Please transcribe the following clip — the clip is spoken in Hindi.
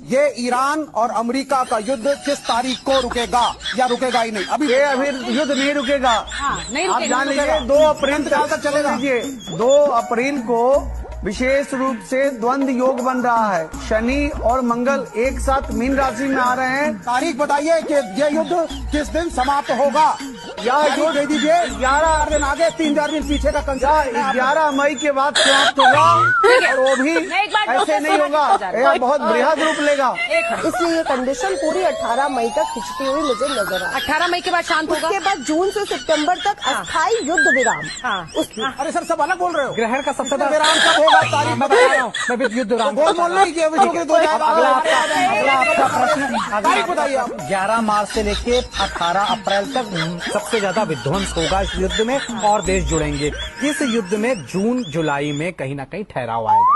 ये ईरान और अमेरिका का युद्ध किस तारीख को रुकेगा या रुकेगा ही नहीं? अभी युद्ध नहीं रुकेगा। नहीं आप रुकेगा। जान लीजिए 2 अप्रैल तक चलेगा। 2 अप्रैल को विशेष रूप से द्वंद्व योग बन रहा है। शनि और मंगल एक साथ मीन राशि में आ रहे हैं। तारीख बताइए कि ये युद्ध किस दिन समाप्त होगा? यह युद्ध दे दीजिए। 11 दिन आगे 3-4 दिन पीछे का कंसेप्ट 11 मई के बाद समाप्त होगा और वो भी ऐसे नहीं होगा, यह बहुत बृहद रूप लेगा। इसलिए ये कंडीशन पूरी 18 मई तक खिंचती हुई मुझे नजर आ रही है। 18 मई के बाद शांत होगा। उसके बाद जून से सितंबर तक अस्थायी युद्ध विराम। अरे सर सब अलग बोल रहे हो। ग्रहण का सबसे बड़ा विराम कब होगा? तारीख मैं बता रहा हूँ, मैं विद्युत विराम बोल नहीं किया। अगला आपका प्रश्न तारीख बताइए आप। 11 मार्च से लेके 18 अप्रैल तक सबसे ज्यादा विध्वंस होगा इस युद्ध में और देश जुड़ेंगे। इस युद्ध में जून जुलाई में कहीं ना कहीं ठहराव आएगा।